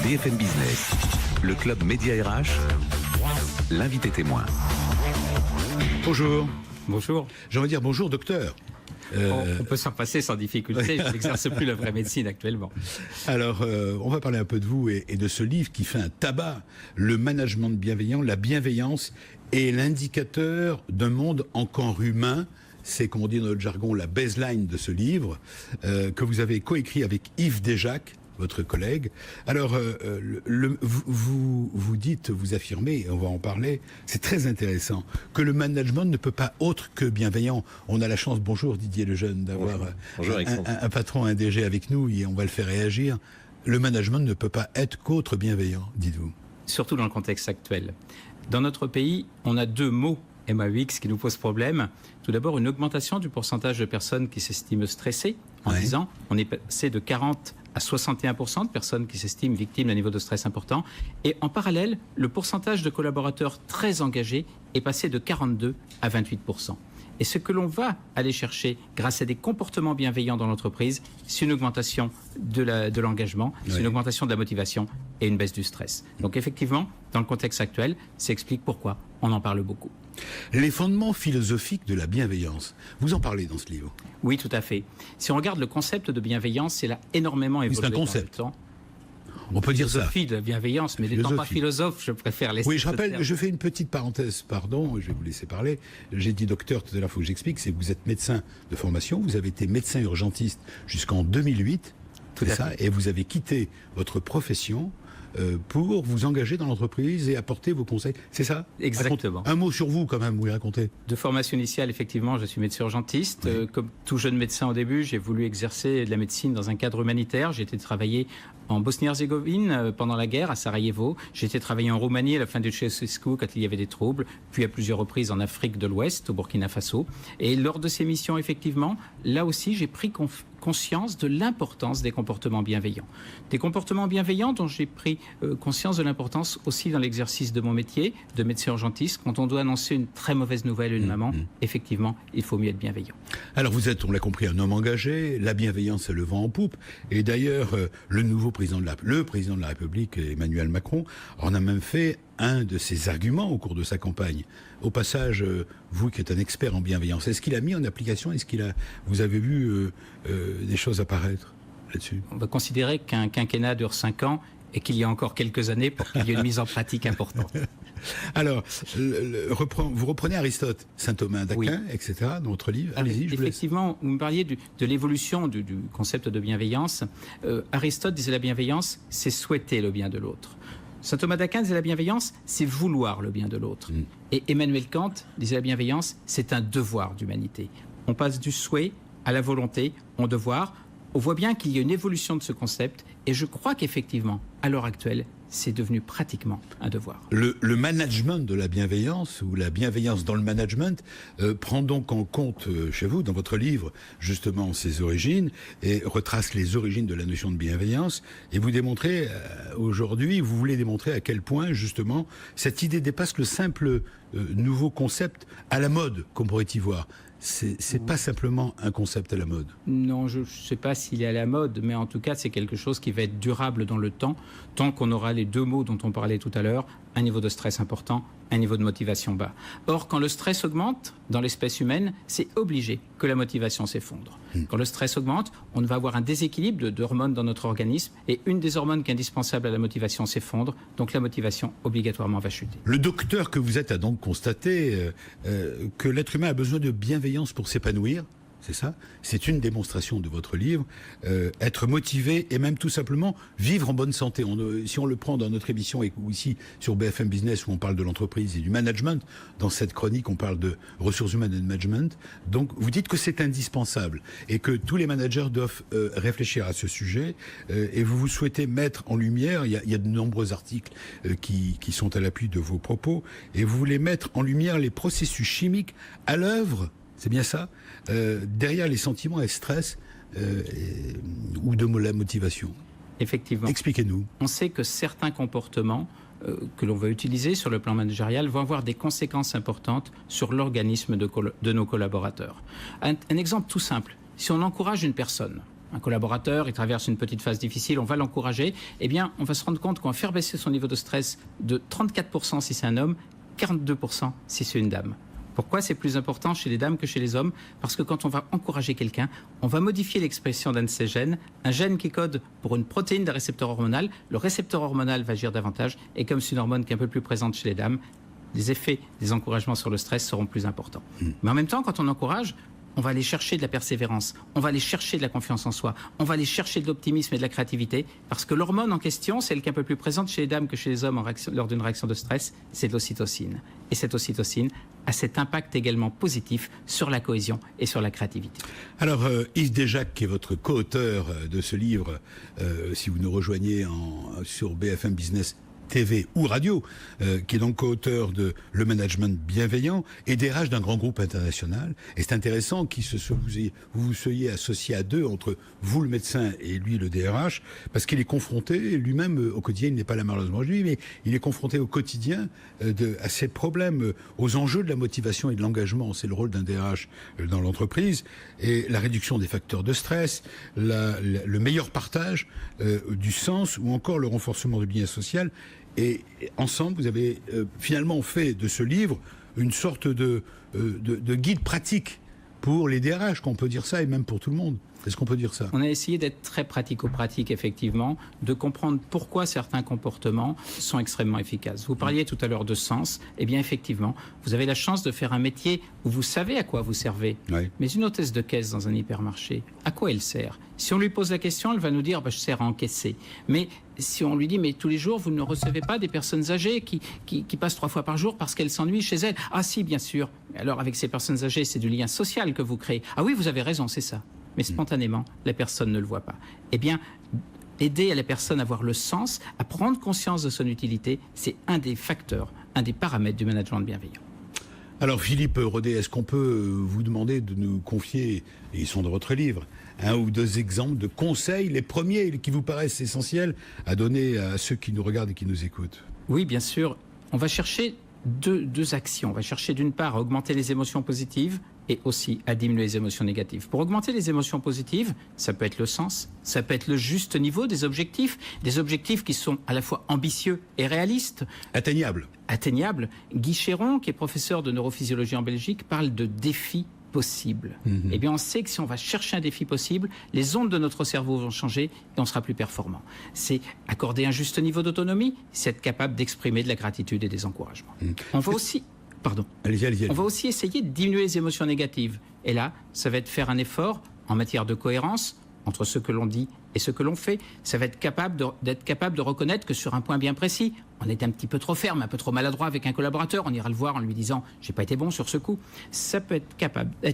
BFM Business, le club Média RH, l'invité témoin. Bonjour. Bonjour. J'ai envie de dire bonjour, docteur. On peut s'en passer sans difficulté, je n'exerce plus la vraie médecine actuellement. Alors, on va parler un peu de vous et de ce livre qui fait un tabac, le management bienveillant, la bienveillance est l'indicateur d'un monde encore humain. C'est, comme on dit dans notre jargon, la baseline de ce livre, que vous avez coécrit avec Yves Desjacques, votre collègue. Alors, vous dites, vous affirmez, et on va en parler, c'est très intéressant, que le management ne peut pas autre que bienveillant. On a la chance, bonjour Didier Lejeune, d'avoir un patron, un DG avec nous, et on va le faire réagir. Le management ne peut pas être qu'autre bienveillant, dites-vous. Surtout dans le contexte actuel. Dans notre pays, on a deux mots MAUX qui nous posent problème. Tout d'abord, une augmentation du pourcentage de personnes qui s'estiment stressées, en disant on est passé de 40 à 61% de personnes qui s'estiment victimes d'un niveau de stress important. Et en parallèle, le pourcentage de collaborateurs très engagés est passé de 42 à 28%. Et ce que l'on va aller chercher grâce à des comportements bienveillants dans l'entreprise, c'est une augmentation de l'engagement, c'est une augmentation de la motivation et une baisse du stress. Donc effectivement, dans le contexte actuel, ça explique pourquoi on en parle beaucoup. Les fondements philosophiques de la bienveillance, vous en parlez dans ce livre? Oui, tout à fait. Si on regarde le concept de bienveillance, il a énormément évolué. C'est un concept. Dans le temps. On peut dire ça. Philosophie de bienveillance, mais n'étant pas philosophe, je préfère laisser. Oui, je rappelle, je fais une petite parenthèse, pardon, je vais vous laisser parler. J'ai dit docteur tout à l'heure, il faut que j'explique, c'est que vous êtes médecin de formation, vous avez été médecin urgentiste jusqu'en 2008, c'est ça, et vous avez quitté votre profession pour vous engager dans l'entreprise et apporter vos conseils. C'est ça? Exactement. Un mot sur vous quand même, vous voulez raconter? De formation initiale, effectivement, je suis médecin urgentiste. Oui. Comme tout jeune médecin au début, j'ai voulu exercer de la médecine dans un cadre humanitaire. J'ai été travailler en Bosnie-Herzégovine pendant la guerre, à Sarajevo. J'ai été travailler en Roumanie à la fin du Ceausescu quand il y avait des troubles, puis à plusieurs reprises en Afrique de l'Ouest, au Burkina Faso. Et lors de ces missions, effectivement, là aussi, j'ai pris conscience de l'importance des comportements bienveillants. Des comportements bienveillants dont j'ai pris conscience de l'importance aussi dans l'exercice de mon métier de médecin urgentiste. Quand on doit annoncer une très mauvaise nouvelle à une maman, effectivement, il faut mieux être bienveillant. Alors vous êtes, on l'a compris, un homme engagé, la bienveillance est le vent en poupe, et d'ailleurs le président de la République, Emmanuel Macron, en a même fait un de ses arguments au cours de sa campagne. Au passage, vous qui êtes un expert en bienveillance, est-ce qu'il a mis en application, vous avez vu des choses apparaître là-dessus? On va considérer qu'un quinquennat dure 5 ans et qu'il y a encore quelques années pour qu'il y ait une mise en pratique importante. Alors, vous reprenez Aristote, saint Thomas d'Aquin, etc., dans votre livre. Allez-y, je vous laisse. Effectivement, vous me parliez de l'évolution du concept de bienveillance. Aristote disait la bienveillance, c'est souhaiter le bien de l'autre. Saint Thomas d'Aquin disait la bienveillance, c'est vouloir le bien de l'autre. Et Emmanuel Kant disait la bienveillance, c'est un devoir d'humanité. On passe du souhait à la volonté, au devoir. On voit bien qu'il y a une évolution de ce concept et je crois qu'effectivement, à l'heure actuelle, c'est devenu pratiquement un devoir. Le management de la bienveillance, ou la bienveillance dans le management, prend donc en compte chez vous, dans votre livre, justement ses origines, et retrace les origines de la notion de bienveillance, et vous démontrez, aujourd'hui, vous voulez démontrer à quel point, justement, cette idée dépasse le simple nouveau concept à la mode, qu'on pourrait y voir. C'est pas simplement un concept à la mode. Non, je ne sais pas s'il est à la mode, mais en tout cas, c'est quelque chose qui va être durable dans le temps, tant qu'on aura les deux mots dont on parlait tout à l'heure, un niveau de stress important, un niveau de motivation bas. Or, quand le stress augmente dans l'espèce humaine, c'est obligé que la motivation s'effondre. Quand le stress augmente, on va avoir un déséquilibre d'hormones dans notre organisme, et une des hormones qui est indispensable à la motivation s'effondre, donc la motivation obligatoirement va chuter. Le docteur que vous êtes a donc constaté que l'être humain a besoin de bienveillance pour s'épanouir. C'est ça? C'est une démonstration de votre livre. Être motivé et même tout simplement vivre en bonne santé. Si on le prend dans notre émission ou ici sur BFM Business où on parle de l'entreprise et du management, dans cette chronique on parle de ressources humaines et de management. Donc vous dites que c'est indispensable et que tous les managers doivent réfléchir à ce sujet et vous souhaitez mettre en lumière, il y a de nombreux articles qui sont à l'appui de vos propos, et vous voulez mettre en lumière les processus chimiques à l'œuvre. C'est bien ça, derrière les sentiments et stress ou de la motivation. Effectivement. Expliquez-nous. On sait que certains comportements que l'on va utiliser sur le plan managérial vont avoir des conséquences importantes sur l'organisme de nos collaborateurs. Un exemple tout simple. Si on encourage une personne un collaborateur, il traverse une petite phase difficile, on va l'encourager, eh bien, on va se rendre compte qu'on va faire baisser son niveau de stress de 34% si c'est un homme, 42% si c'est une dame. Pourquoi c'est plus important chez les dames que chez les hommes? Parce que quand on va encourager quelqu'un, on va modifier l'expression d'un de ces gènes, un gène qui code pour une protéine d'un récepteur hormonal. Le récepteur hormonal va agir davantage et comme c'est une hormone qui est un peu plus présente chez les dames, les effets des encouragements sur le stress seront plus importants. Mais en même temps, quand on encourage, on va aller chercher de la persévérance, on va aller chercher de la confiance en soi, on va aller chercher de l'optimisme et de la créativité, parce que l'hormone en question, celle qui est un peu plus présente chez les dames que chez les hommes lors d'une réaction de stress, c'est de l'ocytocine. Et cette ocytocine a cet impact également positif sur la cohésion et sur la créativité. Alors, Yves Desjacques, qui est votre co-auteur de ce livre, si vous nous rejoignez sur BFM Business TV ou radio, qui est donc co-auteur de Le Management Bienveillant et DRH d'un grand groupe international. Et c'est intéressant vous vous soyez associé à deux, entre vous le médecin et lui le DRH, parce qu'il est confronté lui-même au quotidien, il n'est pas là malheureusement lui, mais il est confronté au quotidien à ces problèmes, aux enjeux de la motivation et de l'engagement. C'est le rôle d'un DRH dans l'entreprise, et la réduction des facteurs de stress, le meilleur partage du sens, ou encore le renforcement du lien social. Et ensemble, vous avez finalement fait de ce livre une sorte de guide pratique pour les DRH, qu'on peut dire ça, et même pour tout le monde. Est-ce qu'on peut dire ça? On a essayé d'être très pratico-pratique, effectivement, de comprendre pourquoi certains comportements sont extrêmement efficaces. Vous parliez tout à l'heure de sens. Eh bien, effectivement, vous avez la chance de faire un métier où vous savez à quoi vous servez. Oui. Mais une hôtesse de caisse dans un hypermarché, à quoi elle sert? Si on lui pose la question, elle va nous dire je sers à encaisser. Mais si on lui dit mais tous les jours, vous ne recevez pas des personnes âgées qui passent 3 fois par jour parce qu'elles s'ennuient chez elles? Ah si, bien sûr. Alors, avec ces personnes âgées, c'est du lien social que vous créez. Ah oui, vous avez raison, c'est ça. Mais spontanément, la personne ne le voit pas. Eh bien, aider à la personne à avoir le sens, à prendre conscience de son utilité, c'est un des facteurs, un des paramètres du management bienveillant. Alors Philippe Rodet, est-ce qu'on peut vous demander de nous confier, et ils sont dans votre livre, 1 ou 2 exemples de conseils, les premiers qui vous paraissent essentiels à donner à ceux qui nous regardent et qui nous écoutent? Oui, bien sûr. On va chercher deux actions. On va chercher d'une part à augmenter les émotions positives et aussi à diminuer les émotions négatives. Pour augmenter les émotions positives, ça peut être le sens, ça peut être le juste niveau des objectifs qui sont à la fois ambitieux et réalistes. Atteignables. Guy Chéron, qui est professeur de neurophysiologie en Belgique, parle de défis possibles. Eh bien, on sait que si on va chercher un défi possible, les ondes de notre cerveau vont changer et on sera plus performant. C'est accorder un juste niveau d'autonomie, c'est être capable d'exprimer de la gratitude et des encouragements. On va aussi... Allez-y. On va aussi essayer de diminuer les émotions négatives. Et là, ça va être faire un effort en matière de cohérence entre ce que l'on dit et ce que l'on fait. Ça va être d'être capable de reconnaître que sur un point bien précis, on est un petit peu trop ferme, un peu trop maladroit avec un collaborateur. On ira le voir en lui disant « j'ai pas été bon sur ce coup ». Ça peut être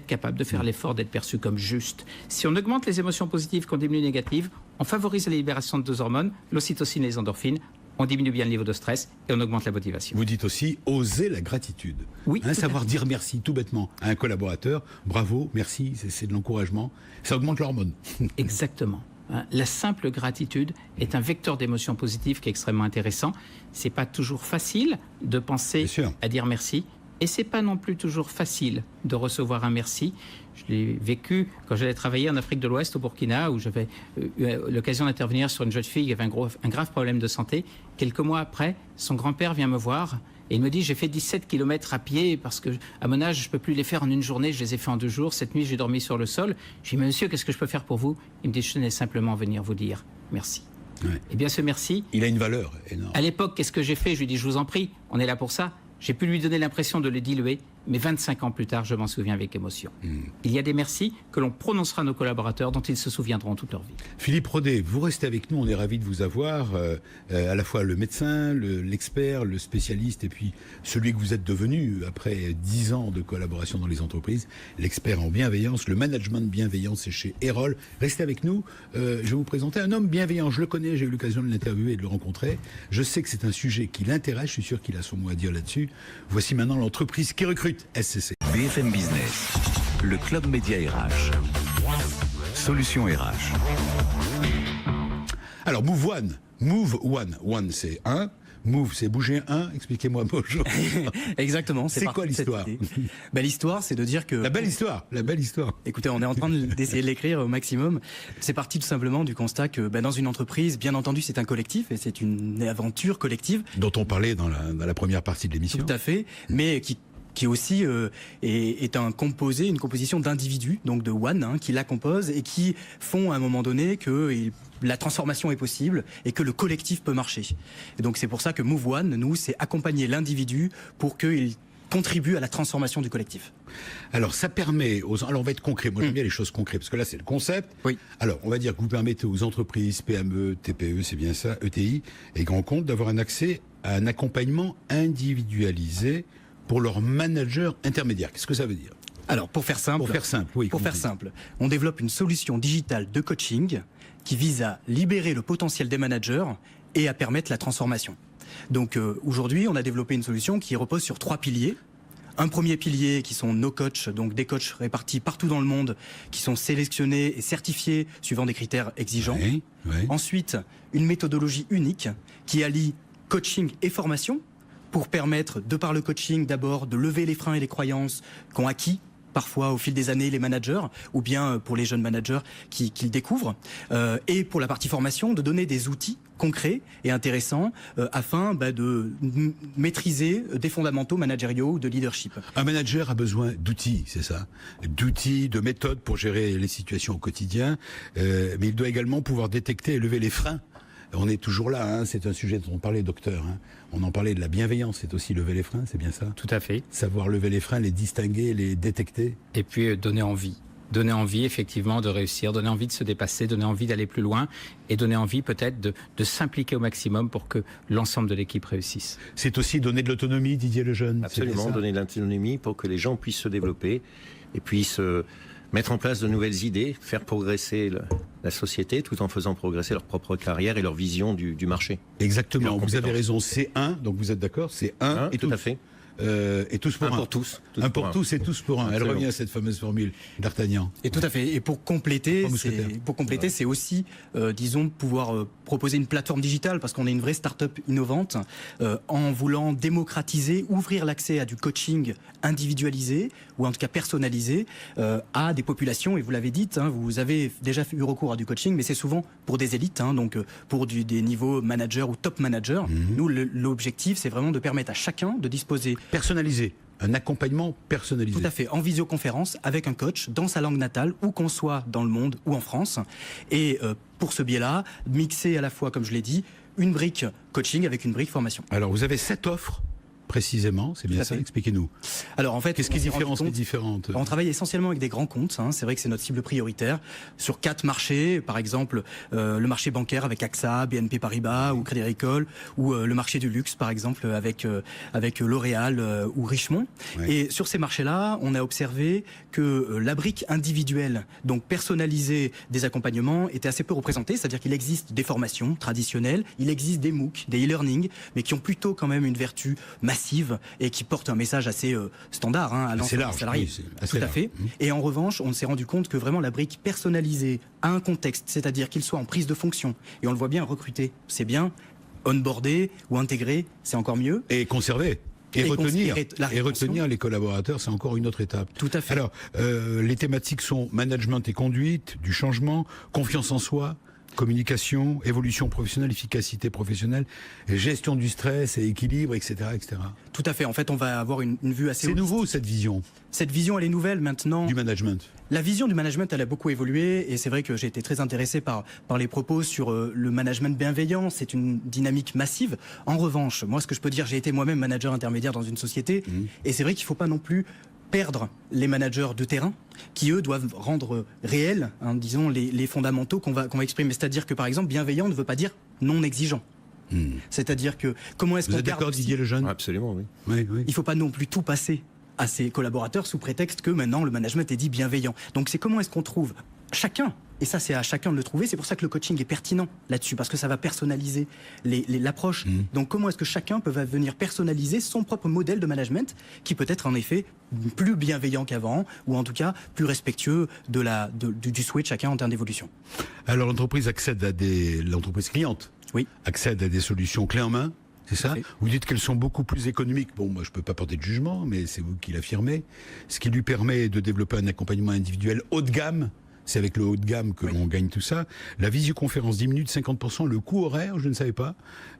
capable de faire l'effort d'être perçu comme juste. Si on augmente les émotions positives qu'on diminue les négatives, on favorise la libération de 2 hormones, l'ocytocine et les endorphines. On diminue bien le niveau de stress et on augmente la motivation. Vous dites aussi oser la gratitude. Oui. Savoir dire merci tout bêtement à un collaborateur. Bravo, merci, c'est de l'encouragement. Ça augmente l'hormone. Exactement. La simple gratitude est un vecteur d'émotions positives qui est extrêmement intéressant. C'est pas toujours facile de penser à dire merci. Et c'est pas non plus toujours facile de recevoir un merci. Je l'ai vécu quand j'allais travailler en Afrique de l'Ouest, au Burkina, où j'avais eu l'occasion d'intervenir sur une jeune fille qui avait un grave problème de santé. Quelques mois après, son grand-père vient me voir et il me dit « J'ai fait 17 km à pied parce que à mon âge, je ne peux plus les faire en une journée, je les ai fait en 2 jours. Cette nuit, j'ai dormi sur le sol. » Je lui dis « Monsieur, qu'est-ce que je peux faire pour vous ?» Il me dit « Je tenais simplement venir vous dire merci. » Eh bien, ce merci... Il a une valeur énorme. À l'époque, qu'est-ce que j'ai fait? Je lui dis « Je vous en prie, on est là pour ça. » J'ai pu lui donner l'impression de le diluer, mais 25 ans plus tard, je m'en souviens avec émotion. Il y a des merci que l'on prononcera à nos collaborateurs dont ils se souviendront toute leur vie. Philippe Rodet, vous restez avec nous, on est ravis de vous avoir, à la fois le médecin, l'expert, le spécialiste, et puis celui que vous êtes devenu après 10 ans de collaboration dans les entreprises, l'expert en bienveillance, le management bienveillant, c'est chez Erol. Restez avec nous, je vais vous présenter un homme bienveillant, je le connais, j'ai eu l'occasion de l'interviewer et de le rencontrer. Je sais que c'est un sujet qui l'intéresse, je suis sûr qu'il a son mot à dire là-dessus. Voici maintenant l'entreprise qui recrute, SCC. BFM Business, le club média RH, Solutions RH. Alors Move One, One c'est 1, Move, c'est bouger un. Expliquez-moi bonjour. Exactement. C'est quoi parti de cette l'histoire? idée. L'histoire, c'est de dire que... La belle histoire. Écoutez, on est en train d'essayer de l'écrire au maximum. C'est parti tout simplement du constat que dans une entreprise, bien entendu, c'est un collectif et c'est une aventure collective. Dont on parlait dans la première partie de l'émission. Tout à fait, mais qui aussi est une composition d'individus, donc de one, qui la composent et qui font à un moment donné que la transformation est possible et que le collectif peut marcher. Et donc c'est pour ça que Move One, nous, c'est accompagner l'individu pour qu'il contribue à la transformation du collectif. Alors ça permet alors on va être concret, moi j'aime bien les choses concrètes, parce que là c'est le concept. Oui. Alors on va dire que vous permettez aux entreprises, PME, TPE, c'est bien ça, ETI et grands comptes d'avoir un accès à un accompagnement individualisé pour leur manager intermédiaire. Qu'est-ce que ça veut dire? Alors, pour faire simple, on développe une solution digitale de coaching qui vise à libérer le potentiel des managers et à permettre la transformation. Donc, aujourd'hui, on a développé une solution qui repose sur 3 piliers. Un premier pilier qui sont nos coachs, donc des coachs répartis partout dans le monde, qui sont sélectionnés et certifiés suivant des critères exigeants. Oui. Ensuite, une méthodologie unique qui allie coaching et formation, pour permettre, de par le coaching d'abord, de lever les freins et les croyances qu'ont acquis parfois au fil des années les managers, ou bien pour les jeunes managers qui le découvrent, et pour la partie formation, de donner des outils concrets et intéressants afin de maîtriser des fondamentaux managériaux ou de leadership. Un manager a besoin d'outils, c'est ça? D'outils, de méthodes pour gérer les situations au quotidien, mais il doit également pouvoir détecter et lever les freins. On est toujours là, c'est un sujet dont on parlait, docteur. On en parlait de la bienveillance, c'est aussi lever les freins, c'est bien ça? Tout à fait. Savoir lever les freins, les distinguer, les détecter. Et puis donner envie. Donner envie effectivement de réussir, donner envie de se dépasser, donner envie d'aller plus loin et donner envie peut-être de s'impliquer au maximum pour que l'ensemble de l'équipe réussisse. C'est aussi donner de l'autonomie, Didier Lejeune. Absolument, donner de l'autonomie pour que les gens puissent se développer et puissent mettre en place de nouvelles idées, faire progresser la société tout en faisant progresser leur propre carrière et leur vision du marché. Exactement, vous avez raison, c'est un, donc vous êtes d'accord, c'est un et tout à fait. Et tous pour un. Pour tous. Un pour tous et tous pour un. Absolument. Elle revient à cette fameuse formule d'Artagnan. Et tout à fait. Et pour compléter, c'est aussi, disons, pouvoir proposer une plateforme digitale, parce qu'on est une vraie start-up innovante, en voulant démocratiser, ouvrir l'accès à du coaching individualisé, ou en tout cas personnalisé, à des populations. Et vous l'avez dit, vous avez déjà eu recours à du coaching, mais c'est souvent pour des élites, donc pour des niveaux manager ou top manager. Nous, l'objectif, c'est vraiment de permettre à chacun de disposer... Personnalisé. Un accompagnement personnalisé. Tout à fait, en visioconférence avec un coach dans sa langue natale, où qu'on soit dans le monde ou en France. Et pour ce biais-là, mixer à la fois, comme je l'ai dit, une brique coaching avec une brique formation. Alors vous avez 7 offres précisément, c'est bien ça, expliquez-nous. Alors en fait, qu'est-ce qui différencie les différentes? On travaille essentiellement avec des grands comptes, c'est vrai que c'est notre cible prioritaire, sur 4 marchés, par exemple le marché bancaire avec AXA, BNP Paribas ou Crédit Agricole, ou le marché du luxe par exemple avec L'Oréal ou Richemont. Ouais. Et sur ces marchés-là, on a observé que la brique individuelle, donc personnalisée des accompagnements, était assez peu représentée, c'est-à-dire qu'il existe des formations traditionnelles, il existe des MOOC, des e-learning, mais qui ont plutôt quand même une vertu massive et qui porte un message assez standard à l'ensemble des salariés. Oui, tout à fait. Et en revanche, on s'est rendu compte que vraiment la brique personnalisée à un contexte, c'est-à-dire qu'il soit en prise de fonction, et on le voit bien, recruter, c'est bien, onboarder ou intégrer, c'est encore mieux. Et conserver. Et retenir les collaborateurs, c'est encore une autre étape. Tout à fait. Alors, les thématiques sont management et conduite, du changement, confiance en soi, communication, évolution professionnelle, efficacité professionnelle, gestion du stress et équilibre, etc., etc. Tout à fait. En fait, on va avoir une vue assez... C'est nouveau, cette vision. Cette vision, elle est nouvelle maintenant. Du management. La vision du management, elle a beaucoup évolué, et c'est vrai que j'ai été très intéressé par les propos sur le management bienveillant. C'est une dynamique massive. En revanche, moi, ce que je peux dire, j'ai été moi-même manager intermédiaire dans une société, et c'est vrai qu'il ne faut pas non plus perdre les managers de terrain qui, eux, doivent rendre réels, disons, les fondamentaux qu'on va exprimer. C'est-à-dire que, par exemple, bienveillant ne veut pas dire non exigeant. C'est-à-dire que, comment est-ce qu'on garde... Vous êtes d'accord, Didier Lejeune? Absolument, oui. Oui. Il ne faut pas non plus tout passer à ses collaborateurs sous prétexte que maintenant le management est dit bienveillant. Donc c'est comment est-ce qu'on trouve chacun, et ça c'est à chacun de le trouver, c'est pour ça que le coaching est pertinent là-dessus, parce que ça va personnaliser l'approche. Donc comment est-ce que chacun peut venir personnaliser son propre modèle de management, qui peut être en effet plus bienveillant qu'avant, ou en tout cas plus respectueux du souhait de chacun en termes d'évolution. Alors l'entreprise cliente accède à des solutions clés en main, c'est ça? Oui. Vous dites qu'elles sont beaucoup plus économiques. Bon, moi, je peux pas porter de jugement, mais c'est vous qui l'affirmez. Ce qui lui permet de développer un accompagnement individuel haut de gamme. C'est avec le haut de gamme que l'on gagne tout ça. La visioconférence diminue de 50%. Le coût horaire, je ne savais pas.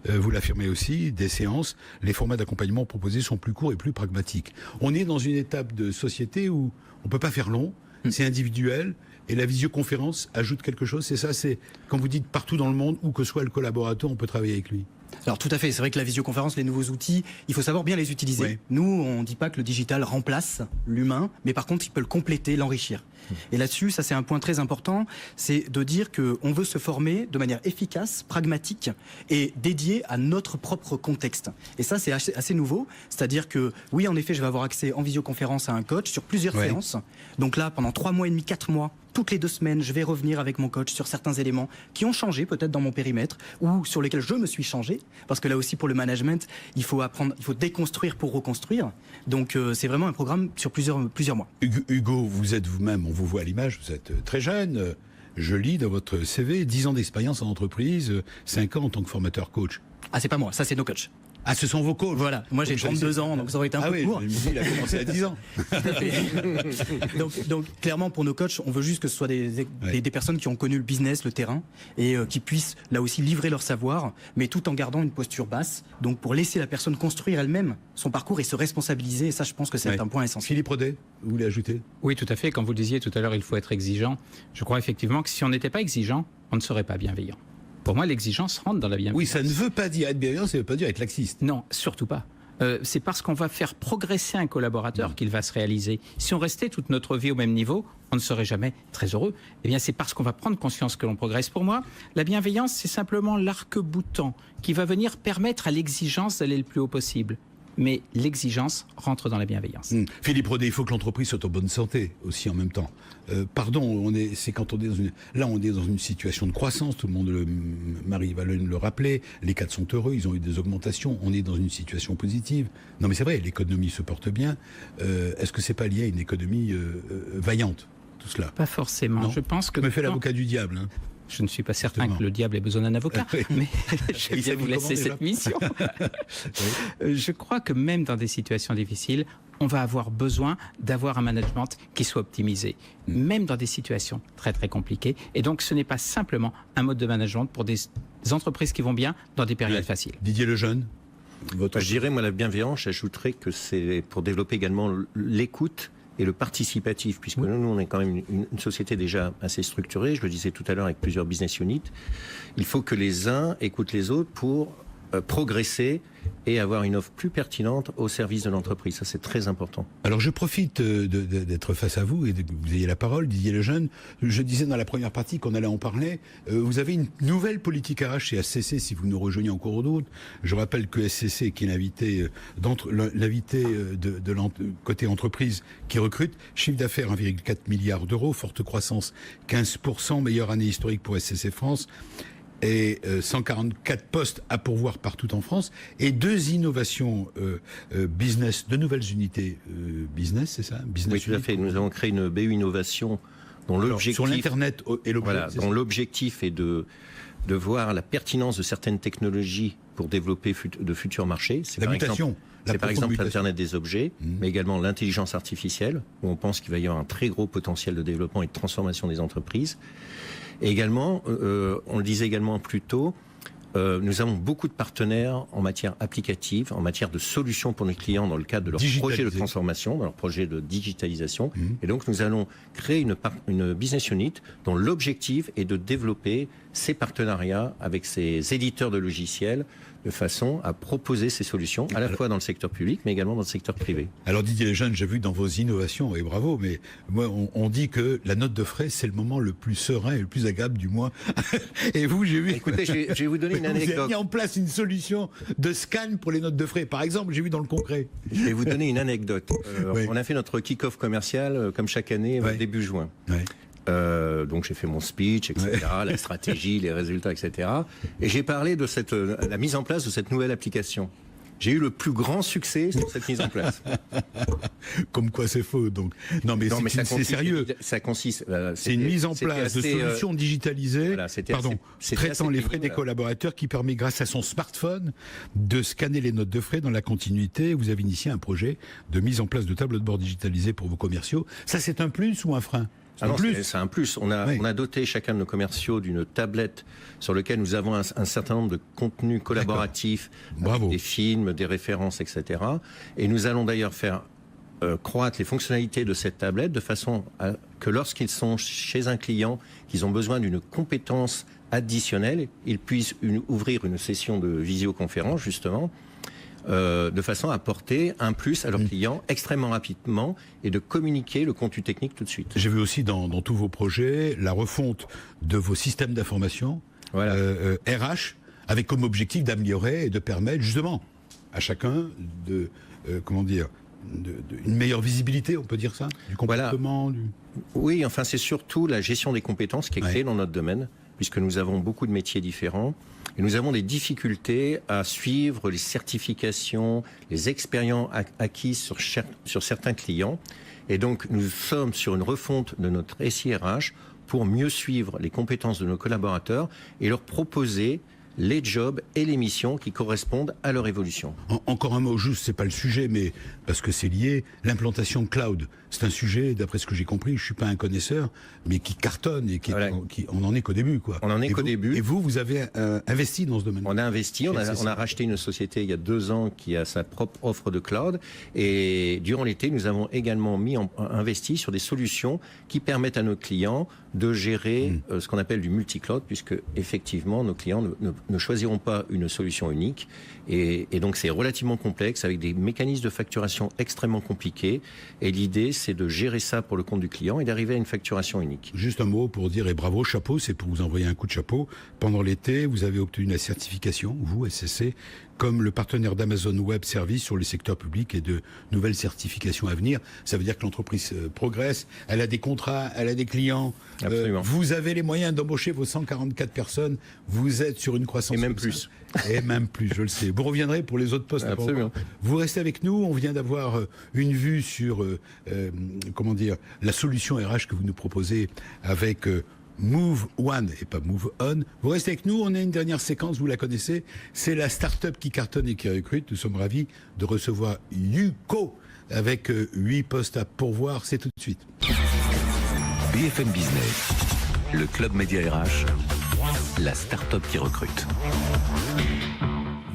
Vous l'affirmez aussi, des séances. Les formats d'accompagnement proposés sont plus courts et plus pragmatiques. On est dans une étape de société où on peut pas faire long. C'est individuel. Et la visioconférence ajoute quelque chose. C'est ça, c'est quand vous dites partout dans le monde, où que soit le collaborateur, on peut travailler avec lui. Alors tout à fait, c'est vrai que la visioconférence, les nouveaux outils, il faut savoir bien les utiliser. Oui. Nous, on ne dit pas que le digital remplace l'humain, mais par contre, il peut le compléter, l'enrichir. Et là-dessus, ça c'est un point très important, c'est de dire qu'on veut se former de manière efficace, pragmatique et dédiée à notre propre contexte. Et ça c'est assez nouveau, c'est-à-dire que oui, en effet, je vais avoir accès en visioconférence à un coach sur plusieurs séances. Donc là, pendant 3 mois et demi, 4 mois, toutes les 2 semaines, je vais revenir avec mon coach sur certains éléments qui ont changé peut-être dans mon périmètre ou sur lesquels je me suis changé. Parce que là aussi, pour le management, il faut apprendre, il faut déconstruire pour reconstruire. Donc c'est vraiment un programme sur plusieurs mois. Hugo, vous êtes vous-même, on vous voit à l'image, vous êtes très jeune. Je lis dans votre CV 10 ans d'expérience en entreprise, 5 ans en tant que formateur coach. Ah, c'est pas moi, ça c'est nos coachs. Ah, ce sont vos coachs. Voilà, moi j'ai 32 ans, donc ça aurait été un peu court. Je me dis, il a commencé à 10 ans. donc clairement pour nos coachs, on veut juste que ce soit des personnes qui ont connu le business, le terrain, et qui puissent là aussi livrer leur savoir, mais tout en gardant une posture basse, donc pour laisser la personne construire elle-même son parcours et se responsabiliser, et ça je pense que c'est un point essentiel. Philippe Rodet, vous voulez ajouter? Oui, tout à fait. Comme vous le disiez tout à l'heure, il faut être exigeant. Je crois effectivement que si on n'était pas exigeant, on ne serait pas bienveillant. Pour moi, l'exigence rentre dans la bienveillance. Oui, ça ne veut pas dire être bienveillant, ça ne veut pas dire être laxiste. Non, surtout pas. C'est parce qu'on va faire progresser un collaborateur qu'il va se réaliser. Si on restait toute notre vie au même niveau, on ne serait jamais très heureux. Eh bien, c'est parce qu'on va prendre conscience que l'on progresse. Pour moi, la bienveillance, c'est simplement l'arc-boutant qui va venir permettre à l'exigence d'aller le plus haut possible. Mais l'exigence rentre dans la bienveillance. Philippe Rodet, il faut que l'entreprise soit en bonne santé aussi en même temps. C'est quand on est on est dans une situation de croissance, tout le monde, Marie va le rappeler, les cadres sont heureux, ils ont eu des augmentations, on est dans une situation positive. Non mais c'est vrai, l'économie se porte bien. Est-ce que c'est pas lié à une économie vaillante, tout cela? Pas forcément. Non. Je pense que... Je me fais l'avocat du diable. Hein. Je ne suis pas certain que le diable ait besoin d'un avocat, mais je vais bien vous laisser cette mission. Je crois que même dans des situations difficiles, on va avoir besoin d'avoir un management qui soit optimisé, même dans des situations très très compliquées. Et donc ce n'est pas simplement un mode de management pour des entreprises qui vont bien dans des périodes faciles. Didier Lejeune, Je dirais, moi, la bienveillance, j'ajouterais que c'est pour développer également l'écoute et le participatif, puisque nous, on est quand même une société déjà assez structurée, je le disais tout à l'heure avec plusieurs business units. Il faut que les uns écoutent les autres pour progresser et avoir une offre plus pertinente au service de l'entreprise. Ça, c'est très important. Alors, je profite d'être face à vous et que vous ayez la parole, Didier Lejeune. Je disais dans la première partie qu'on allait en parler. Vous avez une nouvelle politique RH chez SCC, si vous nous rejoignez en cours d'autres. Je rappelle que SCC, qui est l'invité côté entreprise qui recrute, chiffre d'affaires 1,4 milliard d'euros, forte croissance 15%, meilleure année historique pour SCC France. Et 144 postes à pourvoir partout en France, et 2 innovations business, 2 nouvelles unités business, c'est ça? Oui, tout à fait. Nous avons créé une BU Innovation dont l'objectif... Sur l'Internet et l'objet. Voilà, dont l'objectif est de voir la pertinence de certaines technologies pour développer de futurs marchés. C'est par exemple l'Internet des objets, mais également l'intelligence artificielle, où on pense qu'il va y avoir un très gros potentiel de développement et de transformation des entreprises. Et également, on le disait également plus tôt, nous avons beaucoup de partenaires en matière applicative, en matière de solutions pour nos clients dans le cadre de leur projet de transformation, dans leur projet de digitalisation. Et donc, nous allons créer une business unit dont l'objectif est de développer ces partenariats avec ces éditeurs de logiciels de façon à proposer ces solutions à la fois dans le secteur public mais également dans le secteur privé. Alors Didier Lejeune, j'ai vu dans vos innovations, et bravo, mais moi on dit que la note de frais c'est le moment le plus serein et le plus agréable du mois. Et vous, j'ai vu... Écoutez, je vais vous donner une anecdote. Vous avez mis en place une solution de scan pour les notes de frais, par exemple, j'ai vu dans le concret. Je vais vous donner une anecdote. On a fait notre kick-off commercial comme chaque année début juin. Donc j'ai fait mon speech, etc., la stratégie, les résultats, etc. Et j'ai parlé de la mise en place de cette nouvelle application. j'ai eu le plus grand succès sur cette mise en place. Comme quoi c'est faux, donc. Non, mais c'est sérieux. Ça consiste. C'est une mise en place de solutions digitalisées, traitant les frais des collaborateurs, qui permet, grâce à son smartphone, de scanner les notes de frais dans la continuité. Vous avez initié un projet de mise en place de tableaux de bord digitalisés pour vos commerciaux. Ça, c'est un plus ou un frein? C'est un plus. On a doté chacun de nos commerciaux d'une tablette sur laquelle nous avons un certain nombre de contenus collaboratifs, des films, des références, etc. Et nous allons d'ailleurs faire croître les fonctionnalités de cette tablette de façon à que lorsqu'ils sont chez un client, qu'ils ont besoin d'une compétence additionnelle, ils puissent ouvrir une session de visioconférence, justement, de façon à apporter un plus à leurs clients extrêmement rapidement et de communiquer le contenu technique tout de suite. J'ai vu aussi dans tous vos projets la refonte de vos systèmes d'information RH, avec comme objectif d'améliorer et de permettre justement à chacun de une meilleure visibilité, on peut dire ça, du comportement. Oui, enfin c'est surtout la gestion des compétences qui est clé dans notre domaine, puisque nous avons beaucoup de métiers différents. Et nous avons des difficultés à suivre les certifications, les expériences acquises sur certains clients. Et donc, nous sommes sur une refonte de notre SIRH pour mieux suivre les compétences de nos collaborateurs et leur proposer les jobs et les missions qui correspondent à leur évolution. Encore un mot juste, c'est pas le sujet, mais parce que c'est lié, l'implantation cloud. C'est un sujet, d'après ce que j'ai compris, je suis pas un connaisseur, mais qui cartonne et on en est qu'au début, quoi. On en est qu'au début. Et vous avez investi dans ce domaine. On a investi, on a racheté une société il y a 2 ans qui a sa propre offre de cloud, et durant l'été, nous avons également investi sur des solutions qui permettent à nos clients de gérer ce qu'on appelle du multi-cloud, puisque effectivement, nos clients ne choisiront pas une solution unique, et donc c'est relativement complexe, avec des mécanismes de facturation extrêmement compliqués, et l'idée c'est de gérer ça pour le compte du client et d'arriver à une facturation unique. Juste un mot pour dire, et bravo, chapeau, c'est pour vous envoyer un coup de chapeau. Pendant l'été, vous avez obtenu la certification, vous, SCC, comme le partenaire d'Amazon Web Services sur le secteur public, et de nouvelles certifications à venir. Ça veut dire que l'entreprise progresse, elle a des contrats, elle a des clients. Absolument. Vous avez les moyens d'embaucher vos 144 personnes, vous êtes sur une croissance. Et même plus. Et même plus, je le sais. Vous reviendrez pour les autres postes. Absolument. Vous restez avec nous, on vient d'avoir une vue sur la solution RH que vous nous proposez avec Move One et pas Move On. Vous restez avec nous, on a une dernière séquence, vous la connaissez, c'est la start-up qui cartonne et qui recrute. Nous sommes ravis de recevoir Yuko avec 8 postes à pourvoir, c'est tout de suite. BFM Business, le club Média RH, la start-up qui recrute.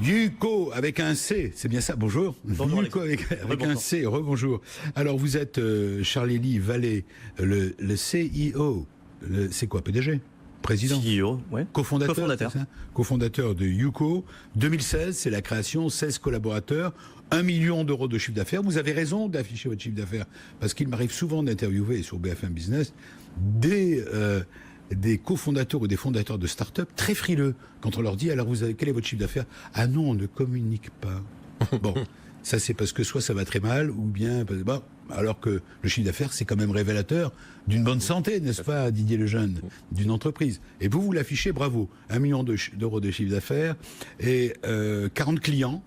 Yuko avec un C, c'est bien ça, bonjour. Bonjour Yuko avec un C, rebonjour. Alors vous êtes Charlie Vallée, le CEO, c'est quoi, PDG? Président? CEO, ouais. Cofondateur de Yuko. 2016, c'est la création, 16 collaborateurs, 1 million d'euros de chiffre d'affaires. Vous avez raison d'afficher votre chiffre d'affaires, parce qu'il m'arrive souvent d'interviewer sur BFM Business des cofondateurs ou des fondateurs de start-up très frileux. Quand on leur dit, alors quel est votre chiffre d'affaires? Ah non, on ne communique pas. Bon, ça c'est parce que soit ça va très mal, ou bien... Bon, alors que le chiffre d'affaires, c'est quand même révélateur d'une bonne santé, n'est-ce pas, Didier Lejeune, d'une entreprise. Et vous l'affichez, bravo. 1 million d'euros de chiffre d'affaires et 40 clients,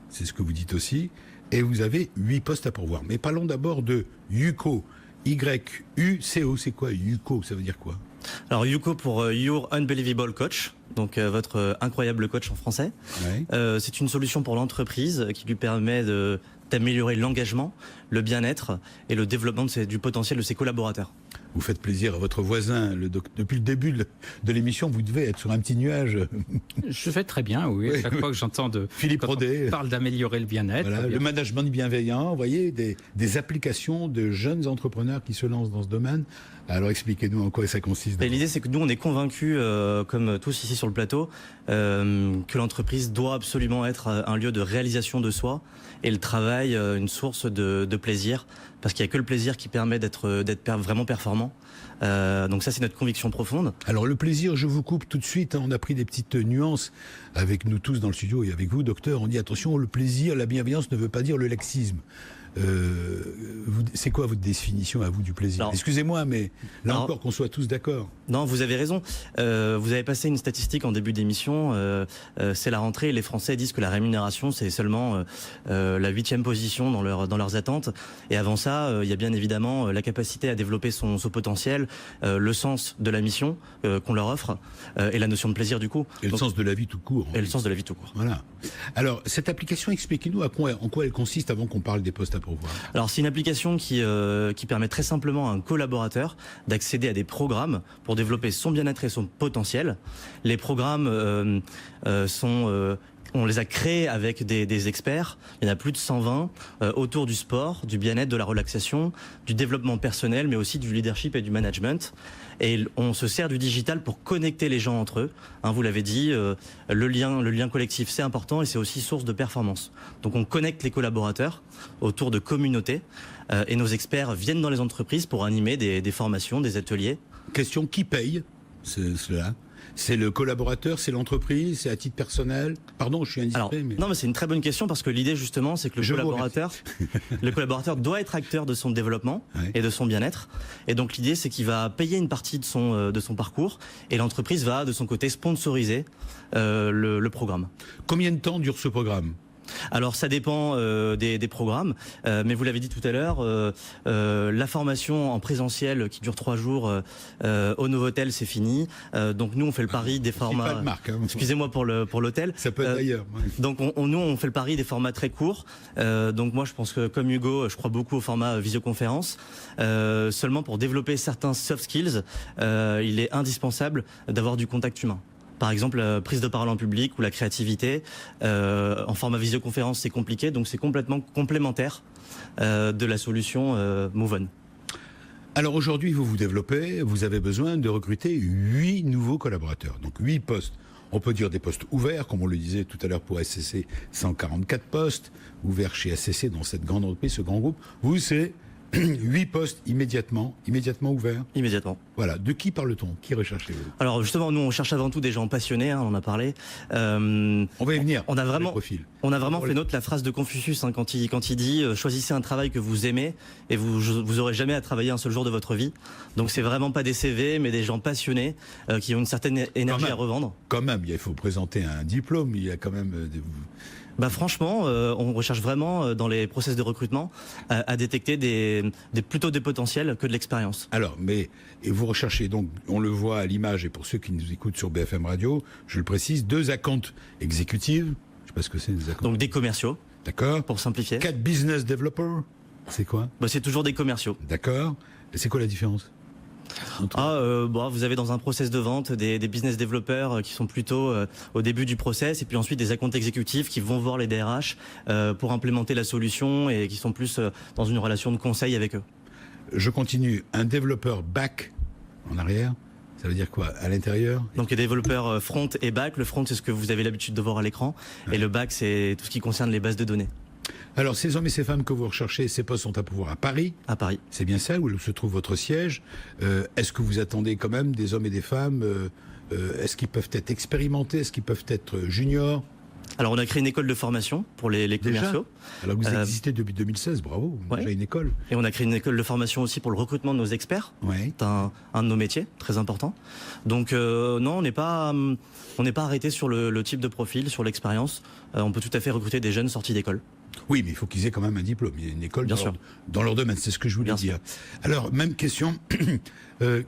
c'est ce que vous dites aussi, et vous avez 8 postes à pourvoir. Mais parlons d'abord de Yuko, Y-U-C-O. C'est quoi Yuko? Ça veut dire quoi? Alors Yuko pour Your Unbelievable Coach, donc votre incroyable coach en français. Ouais. C'est une solution pour l'entreprise qui lui permet d'améliorer l'engagement, le bien-être et le développement du potentiel de ses collaborateurs. Vous faites plaisir à votre voisin. Depuis le début de l'émission, vous devez être sur un petit nuage. Je fais très bien, oui. À chaque fois que j'entends Philippe Rodet parle d'améliorer le bien-être. Voilà, le management bienveillant, vous voyez, des applications de jeunes entrepreneurs qui se lancent dans ce domaine. Alors expliquez-nous en quoi ça consiste. L'idée, c'est que nous, on est convaincus, comme tous ici sur le plateau, que l'entreprise doit absolument être un lieu de réalisation de soi et le travail une source de plaisir, parce qu'il n'y a que le plaisir qui permet d'être vraiment performant. Donc ça, c'est notre conviction profonde. Alors le plaisir, je vous coupe tout de suite, hein, on a pris des petites nuances avec nous tous dans le studio et avec vous, docteur. On dit attention, le plaisir, la bienveillance ne veut pas dire le laxisme. C'est quoi votre définition à vous du plaisir? Excusez-moi, mais là encore qu'on soit tous d'accord. Non, vous avez raison. Vous avez passé une statistique en début d'émission. C'est la rentrée. Les Français disent que la rémunération, c'est seulement la 8e position dans leurs attentes. Et avant ça, il y a bien évidemment la capacité à développer son potentiel, le sens de la mission qu'on leur offre, et la notion de plaisir du coup. Et le sens de la vie tout court. Et le sens de la vie tout court. Voilà. Alors, cette application, expliquez-nous en quoi elle consiste avant qu'on parle des postes à pourvoir. Alors, c'est une application qui permet très simplement à un collaborateur d'accéder à des programmes pour développer son bien-être et son potentiel. Les programmes on les a créés avec des experts. Il y en a plus de 120 autour du sport, du bien-être, de la relaxation, du développement personnel, mais aussi du leadership et du management. Et on se sert du digital pour connecter les gens entre eux. Hein, vous l'avez dit, le lien collectif, c'est important et c'est aussi source de performance. Donc on connecte les collaborateurs autour de communautés et nos experts viennent dans les entreprises pour animer des formations, des ateliers. Question, qui paye cela? C'est le collaborateur, c'est l'entreprise, c'est à titre personnel? Pardon, je suis indiscret. Mais... Non, mais c'est une très bonne question parce que l'idée justement, c'est que le collaborateur doit être acteur de son développement et de son bien-être. Et donc l'idée, c'est qu'il va payer une partie de son parcours et l'entreprise va de son côté sponsoriser le programme. Combien de temps dure ce programme? Alors ça dépend des programmes, mais vous l'avez dit tout à l'heure, la formation en présentiel qui dure 3 jours au Novotel, c'est fini. Donc nous on fait le pari des formats. Pas de marque, hein. Excusez-moi pour l'hôtel. Ça peut être d'ailleurs. Ouais. Donc nous on fait le pari des formats très courts. Donc moi je pense que comme Hugo, je crois beaucoup au format visioconférence. Seulement pour développer certains soft skills, il est indispensable d'avoir du contact humain. Par exemple, la prise de parole en public ou la créativité. En format visioconférence, c'est compliqué, donc c'est complètement complémentaire de la solution MoveOn. Alors aujourd'hui, vous vous développez, vous avez besoin de recruter 8 nouveaux collaborateurs. Donc 8 postes. On peut dire des postes ouverts, comme on le disait tout à l'heure pour SCC, 144 postes ouverts chez SCC dans cette grande entreprise, ce grand groupe. Vous, c'est 8 postes immédiatement ouverts. Immédiatement. Voilà. De qui parle-t-on? Qui recherchez-vous? Alors justement, nous on cherche avant tout des gens passionnés, hein, on en a parlé. On va y venir. On a vraiment fait nôtre la phrase de Confucius hein, quand il dit choisissez un travail que vous aimez et vous aurez jamais à travailler un seul jour de votre vie. Donc c'est vraiment pas des CV, mais des gens passionnés qui ont une certaine énergie à revendre. Quand même, il faut présenter un diplôme. Il y a quand même franchement, on recherche vraiment dans les process de recrutement à détecter plutôt des potentiels que de l'expérience. Alors, et vous recherchez donc, on le voit à l'image, et pour ceux qui nous écoutent sur BFM Radio, je le précise, 2 account exécutives. Je sais pas ce que c'est des account. Donc des commerciaux. D'accord. Pour simplifier. 4 business developers. C'est quoi? C'est toujours des commerciaux. D'accord. Et c'est quoi la différence? Vous avez dans un process de vente des business développeurs qui sont plutôt au début du process et puis ensuite des accounts exécutifs qui vont voir les DRH pour implémenter la solution et qui sont plus dans une relation de conseil avec eux. Je continue. Un développeur back en arrière, ça veut dire quoi? À l'intérieur? Donc les développeurs front et back. Le front, c'est ce que vous avez l'habitude de voir à l'écran. Ouais. Et le back, c'est tout ce qui concerne les bases de données. Alors, ces hommes et ces femmes que vous recherchez, ces postes sont à pourvoir à Paris. À Paris. C'est bien ça, où se trouve votre siège. Est-ce que vous attendez quand même des hommes et des femmes est-ce qu'ils peuvent être expérimentés? Est-ce qu'ils peuvent être juniors? Alors, on a créé une école de formation pour les commerciaux. Alors, vous existez depuis 2016, bravo. Ouais. Déjà une école. Et on a créé une école de formation aussi pour le recrutement de nos experts. Ouais. C'est un de nos métiers, très important. Donc, non, on n'est pas arrêté sur le type de profil, sur l'expérience. On peut tout à fait recruter des jeunes sortis d'école. Oui, mais il faut qu'ils aient quand même un diplôme. Il y a une école dans leur domaine, c'est ce que je voulais dire. Alors, même question,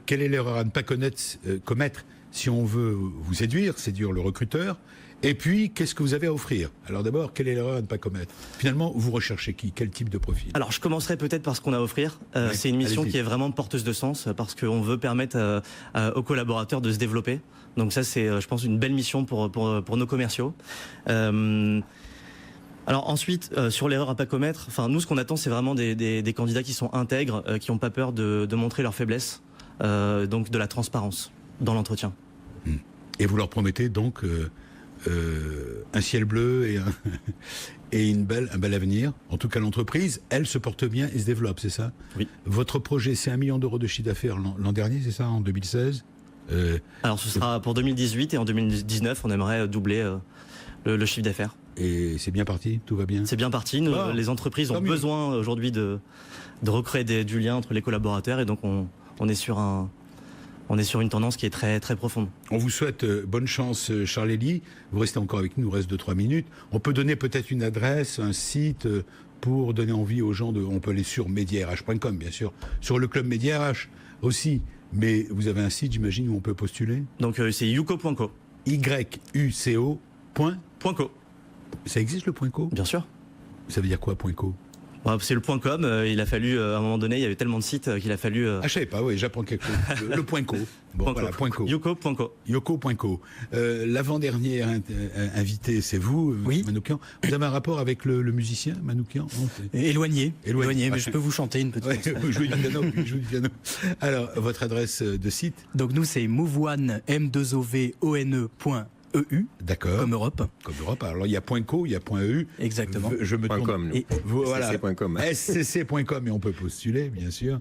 quelle est l'erreur à ne pas commettre si on veut vous séduire le recruteur? Et puis, qu'est-ce que vous avez à offrir? Alors d'abord, quelle est l'erreur à ne pas commettre? Finalement, vous recherchez qui? Quel type de profil? Alors, je commencerai peut-être par ce qu'on a à offrir. C'est une mission qui est vraiment porteuse de sens parce qu'on veut permettre aux collaborateurs de se développer. Donc ça, c'est, je pense, une belle mission pour nos commerciaux. Alors ensuite, sur l'erreur à pas commettre, nous ce qu'on attend c'est vraiment des candidats qui sont intègres, qui n'ont pas peur de montrer leurs faiblesses, donc de la transparence dans l'entretien. Et vous leur promettez donc un ciel bleu et un bel avenir. En tout cas l'entreprise, elle se porte bien et se développe, c'est ça? Oui. Votre projet c'est 1 million d'euros de chiffre d'affaires l'an dernier, c'est ça, en 2016? Alors ce sera pour 2018 et en 2019 on aimerait doubler le chiffre d'affaires. Et c'est bien parti, tout va bien. C'est bien parti. Les entreprises ont besoin aujourd'hui de recréer du lien entre les collaborateurs, et donc on est sur une tendance qui est très très profonde. On vous souhaite bonne chance, Charles-Élie. Vous restez encore avec nous, il reste 2-3 minutes. On peut donner peut-être une adresse, un site pour donner envie aux gens on peut aller sur mediarh.com, bien sûr, sur le club Média RH aussi. Mais vous avez un site, j'imagine, où on peut postuler. Donc c'est yuco.co. YUCO. .co. Ça existe le .co? Bien sûr. Ça veut dire quoi, .co? C'est le .com, il a fallu, à un moment donné, il y avait tellement de sites qu'il a fallu... Ah, je savais pas, oui, j'apprends quelque chose. Le .co. Bon, voilà, .co. Yuco.co. Yuco.co. L'avant-dernier invité, c'est vous, oui. Manoukian. Vous avez un rapport avec le musicien, Manoukian? Éloigné, mais je peux vous chanter une petite chanson. Vous jouez du piano, Alors, votre adresse de site? Donc nous, c'est moveone, m2ovone.eu. D'accord. Comme Europe. Comme Europe. Alors il y a .co, il y a .eu. Exactement. Je me trompe. .com, et voilà. scc.com. scc.com, et on peut postuler, bien sûr.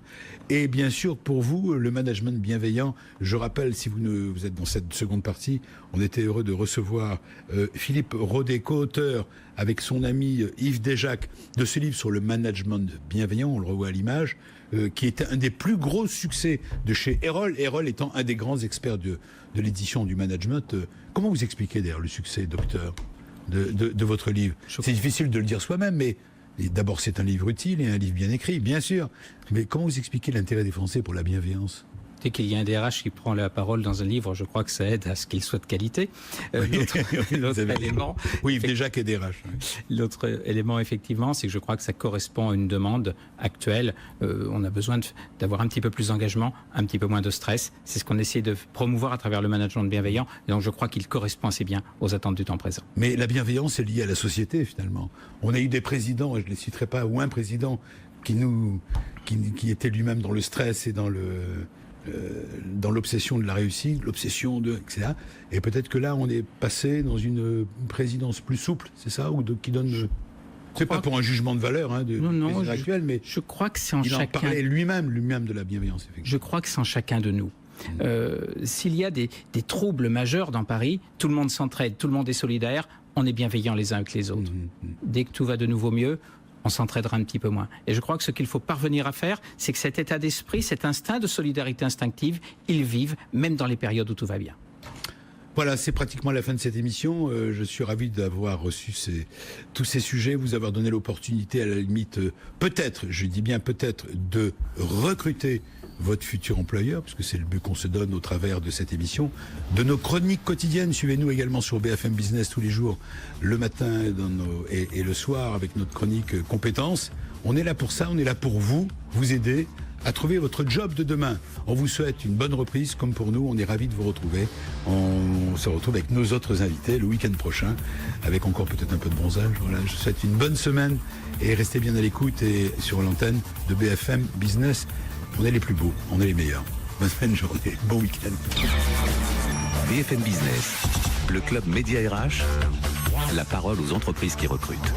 Et bien sûr, pour vous, le management bienveillant. Je rappelle, si vous êtes dans cette seconde partie, on était heureux de recevoir Philippe Rodet, co-auteur avec son ami Yves Desjacques de ce livre sur le management bienveillant. On le revoit à l'image. Qui était un des plus gros succès de chez Erol. Erol étant un des grands experts de l'édition du management. Comment vous expliquez d'ailleurs le succès, docteur, de votre livre? C'est difficile de le dire soi-même, mais d'abord c'est un livre utile et un livre bien écrit, bien sûr. Mais comment vous expliquez l'intérêt des Français pour la bienveillance? Dès qu'il y a un DRH qui prend la parole dans un livre, je crois que ça aide à ce qu'il soit de qualité. L'autre élément... Oui, déjà qu'il y a DRH. L'autre élément, effectivement, c'est que je crois que ça correspond à une demande actuelle. On a besoin d'avoir un petit peu plus d'engagement, un petit peu moins de stress. C'est ce qu'on essaie de promouvoir à travers le management bienveillant. Et donc je crois qu'il correspond assez bien aux attentes du temps présent. Mais la bienveillance est liée à la société, finalement. On a eu des présidents, et je ne les citerai pas, ou un président qui était lui-même dans le stress et dans l'obsession de la réussite, l'obsession etc. Et peut-être que là, on est passé dans une présidence plus souple, c'est ça, qui donne... C'est pas pour un jugement de valeur président actuel, mais je crois que c'est en chacun. Il en parlait lui-même de la bienveillance. Effectivement. Je crois que c'est en chacun de nous. S'il y a des troubles majeurs dans Paris, tout le monde s'entraide, tout le monde est solidaire, on est bienveillants les uns avec les autres. Dès que tout va de nouveau mieux, on s'entraidera un petit peu moins. Et je crois que ce qu'il faut parvenir à faire, c'est que cet état d'esprit, cet instinct de solidarité instinctive, ils vivent même dans les périodes où tout va bien. Voilà, c'est pratiquement la fin de cette émission. Je suis ravi d'avoir reçu tous ces sujets, vous avoir donné l'opportunité, à la limite, peut-être, je dis bien peut-être, de recruter votre futur employeur, parce que c'est le but qu'on se donne au travers de cette émission, de nos chroniques quotidiennes. Suivez-nous également sur BFM Business tous les jours, le matin et le soir, avec notre chronique compétences. On est là pour ça, on est là pour vous aider à trouver votre job de demain. On vous souhaite une bonne reprise, comme pour nous, on est ravis de vous retrouver. On se retrouve avec nos autres invités le week-end prochain, avec encore peut-être un peu de bronzage. Voilà, je vous souhaite une bonne semaine et restez bien à l'écoute et sur l'antenne de BFM Business. On est les plus beaux, on est les meilleurs. Bonne fin de journée, bon week-end. BFM Business, le club Média RH, la parole aux entreprises qui recrutent.